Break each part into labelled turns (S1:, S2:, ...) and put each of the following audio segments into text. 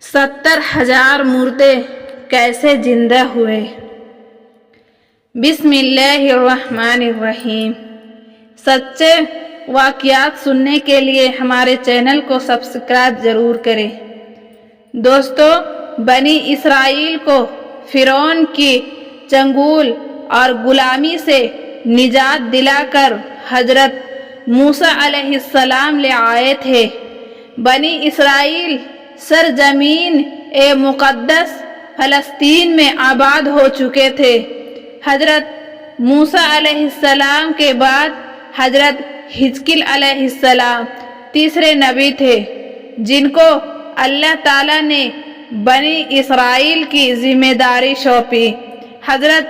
S1: 70,000 मुर्दे कैसे जिंदा हुए। बिस्मिल्लाहिर्रहमानिर्रहीम। सच्चे वाक़यात सुनने के लिए हमारे चैनल को सब्सक्राइब ज़रूर करें। दोस्तों, बनी इसराइल को फ़िरौन की चंगुल और ग़ुलामी से निजात दिलाकर हज़रत मूसा अलैहिस्सलाम ले आए थे। बनी इसराइल सरजमीन मुक़द्दस फ़लस्तीन में आबाद हो चुके थे। हज़रत मूसा अलैहिस्सलाम के बाद हज़रत हिजकिल अलैहिस्सलाम तीसरे नबी थे जिनको अल्लाह ताला ने बनी इसराइल की ज़िम्मेदारी सौंपी। हज़रत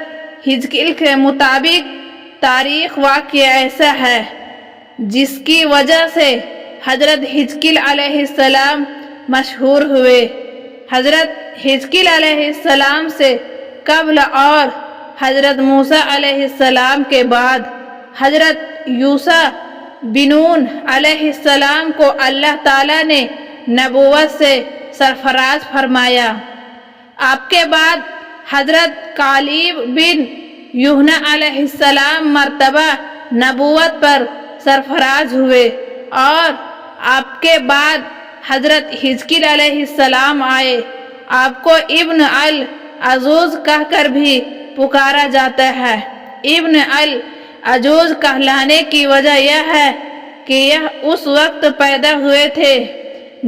S1: हिजकिल के मुताबिक तारीख़ वाक़या ऐसा है जिसकी वजह से हज़रत हिजकिल अलैहिस्सलाम मशहूर हुए। हज़रत हिजकिल अलैहिस्सलाम से कब्ल और हज़रत मूसा अलैहिस्सलाम के बाद हज़रत यूसा बिनून अलैहिस्सलाम को अल्लाह ताला ने नबूवत से सरफराज फरमाया। आपके बाद हज़रत कालीब बिन यूहना अलैहिस्सलाम मर्तबा नबूवत पर सरफराज हुए और आपके बाद हज़रत हिजकिल अलैहिस्सलाम आए। आपको इब्न अल अजूज कहकर भी पुकारा जाता है। इब्न अल अजूज कहलाने की वजह यह है कि यह उस वक्त पैदा हुए थे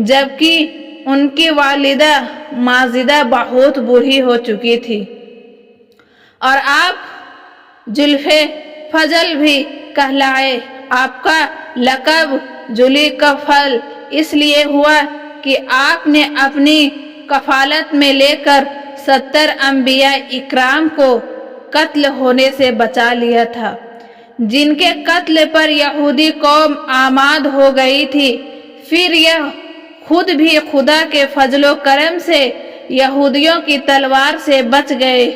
S1: जबकि उनकी वालिदा माजिदा बहुत बूढ़ी हो चुकी थी। और आप जुल्फ़े फजल भी कहलाए। आपका लक़ब जुल्फ़ल इसलिए हुआ कि आपने अपनी कफ़ालत में लेकर 70 अंबिया इकराम को कत्ल होने से बचा लिया था, जिनके कत्ल पर यहूदी कौम आमाद हो गई थी। फिर यह खुद भी खुदा के फजलो करम से यहूदियों की तलवार से बच गए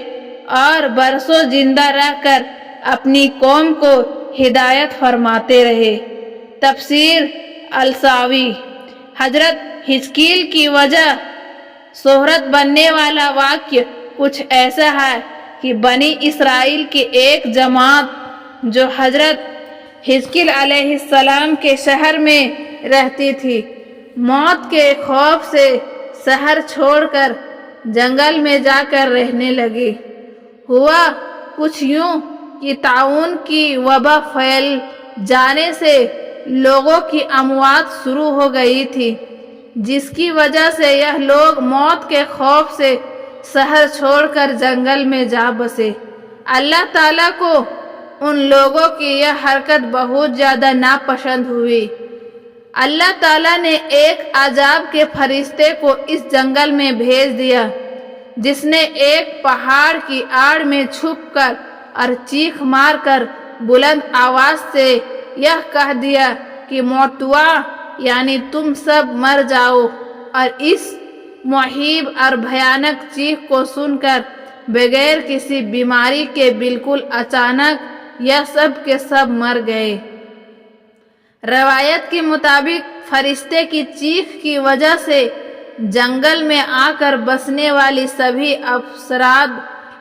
S1: और बरसों जिंदा रहकर अपनी कौम को हिदायत फरमाते रहे। तफसीर अलसावी। हज़रत हिजकील की वजह शोहरत बनने वाला वाक्य कुछ ऐसा है कि बनी इसराइल की एक जमात जो हज़रत हिजकील अलैहिस्सलाम के शहर में रहती थी, मौत के खौफ से शहर छोड़कर जंगल में जाकर रहने लगी। हुआ कुछ यूं कि ताउन की वबा फैल जाने से लोगों की अमवात शुरू हो गई थी, जिसकी वजह से यह लोग मौत के खौफ से शहर छोड़कर जंगल में जा बसे। अल्लाह ताला को उन लोगों की यह हरकत बहुत ज़्यादा नापसंद हुई। अल्लाह ताला ने एक अजाब के फरिश्ते को इस जंगल में भेज दिया, जिसने एक पहाड़ की आड़ में छुपकर और चीख मारकर बुलंद आवाज से यह कह दिया कि मौतुआ यानी तुम सब मर जाओ। और इस मुहीब और भयानक चीख को सुनकर बगैर किसी बीमारी के बिल्कुल अचानक यह सब के सब मर गए। रवायत के मुताबिक फरिश्ते की चीख की वजह से जंगल में आकर बसने वाली सभी अफसराद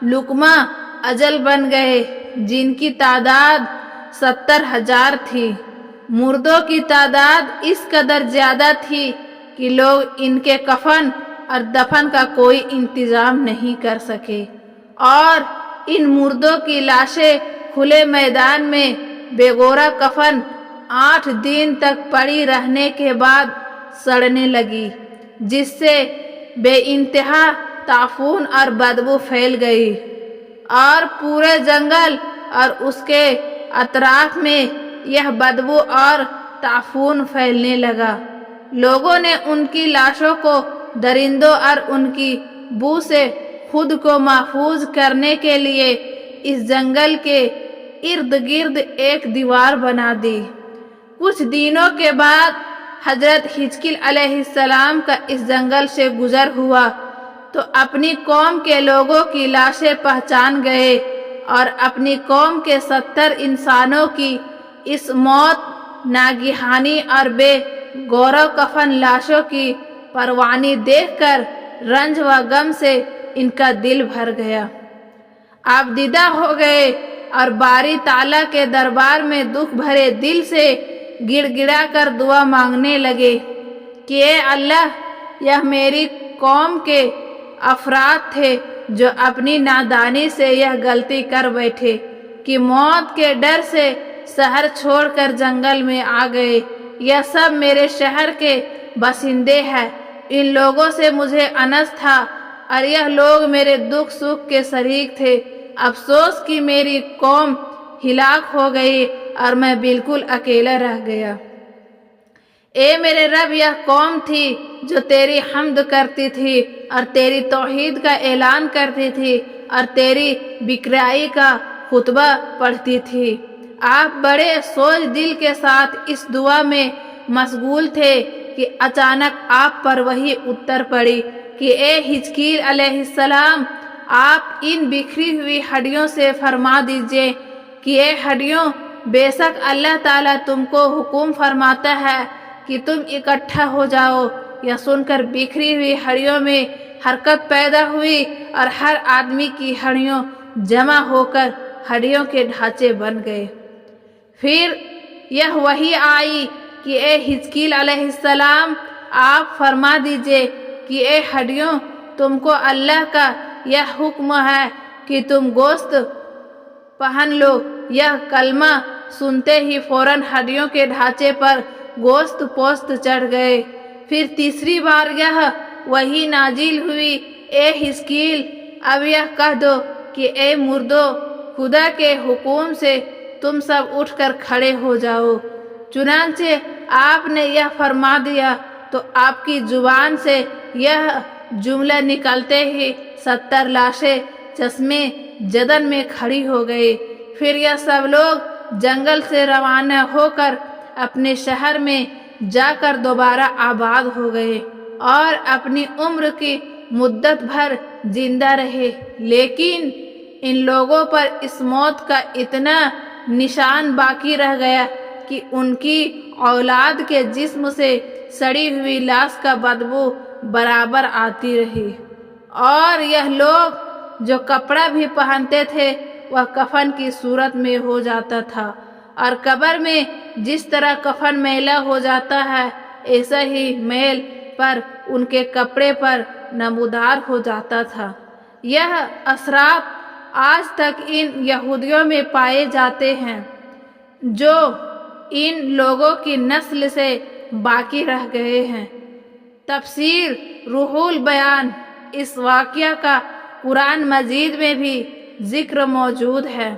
S1: लुकमा अजल बन गए, जिनकी तादाद 70,000 थी। मुर्दों की तादाद इस कदर ज़्यादा थी कि लोग इनके कफन और दफन का कोई इंतज़ाम नहीं कर सके और इन मुर्दों की लाशें खुले मैदान में बेगोरा कफन 8 दिन तक पड़ी रहने के बाद सड़ने लगी, जिससे बेइंतहा ताफून और बदबू फैल गई और पूरे जंगल और उसके अतराफ में यह बदबू और ताफून फैलने लगा। लोगों ने उनकी लाशों को दरिंदों और उनकी बू से खुद को महफूज करने के लिए इस जंगल के इर्द गिर्द एक दीवार बना दी। कुछ दिनों के बाद हज़रत हिजकिल अलैहिस्सलाम का इस जंगल से गुजर हुआ तो अपनी कौम के लोगों की लाशें पहचान गए और अपनी कौम के 70 इंसानों की इस मौत नागिहानी और बेगौरव कफन लाशों की परवानी देखकर रंज व गम से इनका दिल भर गया। आप दीदा हो गए और बारी ताला के दरबार में दुख भरे दिल से गिड़गिड़ा कर दुआ मांगने लगे कि ए अल्लाह, यह मेरी कौम के अफराद थे जो अपनी नादानी से यह गलती कर बैठे कि मौत के डर से शहर छोड़कर जंगल में आ गए। यह सब मेरे शहर के बसिंदे हैं। इन लोगों से मुझे अनस था और यह लोग मेरे दुख सुख के शरीक थे। अफसोस कि मेरी कौम हिलाक हो गई और मैं बिल्कुल अकेला रह गया। ए मेरे रब, यह कौम थी जो तेरी हम्द करती थी और तेरी तौहीद का ऐलान करती थी और तेरी बिकराई का खुतबा पढ़ती थी। आप बड़े सोच दिल के साथ इस दुआ में मशगूल थे कि अचानक आप पर वही उत्तर पड़ी कि ए हिजकील अलैहिस्सलाम, आप इन बिखरी हुई हड्डियों से फरमा दीजिए कि ए हड्डियों, बेशक अल्लाह ताला तुमको हुक्म फरमाता है कि तुम इकट्ठा हो जाओ। यह सुनकर बिखरी हुई हड्डियों में हरकत पैदा हुई और हर आदमी की हड्डियों जमा होकर हड्डियों के ढांचे बन गए। फिर यह वही आई कि ए हिजकील अलैहिस्सलाम, आप फरमा दीजिए कि ए हड्डियों, तुमको अल्लाह का यह हुक्म है कि तुम गोश्त पहन लो। यह कलमा सुनते ही फौरन हड्डियों के ढांचे पर गोश्त पोस्त चढ़ गए। फिर तीसरी बार यह वही नाजिल हुई, ए हिजकील, अब यह कह दो कि ए मुर्दो, खुदा के हुक्म से तुम सब उठकर खड़े हो जाओ। चुनांचे आपने यह फरमा दिया तो आपकी जुबान से यह जुमला निकलते ही 70 लाशें चश्मे जदन में खड़ी हो गई। फिर यह सब लोग जंगल से रवाना होकर अपने शहर में जाकर दोबारा आबाद हो गए और अपनी उम्र की मुद्दत भर जिंदा रहे। लेकिन इन लोगों पर इस मौत का इतना निशान बाकी रह गया कि उनकी औलाद के जिस्म से सड़ी हुई लाश का बदबू बराबर आती रही और यह लोग जो कपड़ा भी पहनते थे वह कफन की सूरत में हो जाता था और कब्र में जिस तरह कफन मैला हो जाता है ऐसा ही मैल पर उनके कपड़े पर नमूदार हो जाता था। यह असरात आज तक इन यहूदियों में पाए जाते हैं जो इन लोगों की नस्ल से बाकी रह गए हैं। तफसीर रूहुल बयान, इस वाक़या का कुरान मजीद में भी जिक्र मौजूद है।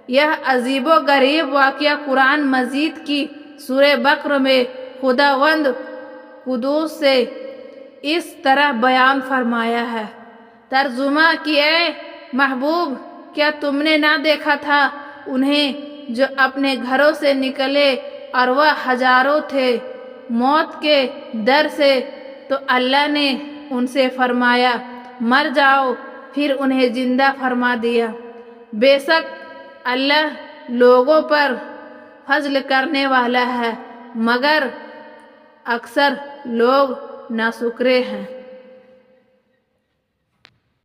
S1: यह अजीबो गरीब वाक़या कुरान मजीद की सूरह बकरा में खुदावंद कुदूस से इस तरह बयान फरमाया है। तर्जुमा कि ए महबूब, क्या तुमने ना देखा था उन्हें जो अपने घरों से निकले और वह हजारों थे मौत के डर से, तो अल्लाह ने उनसे फरमाया मर जाओ, फिर उन्हें जिंदा फरमा दिया। बेशक अल्लाह लोगों पर फजल करने वाला है, मगर अक्सर लोग नाशुक्रे हैं।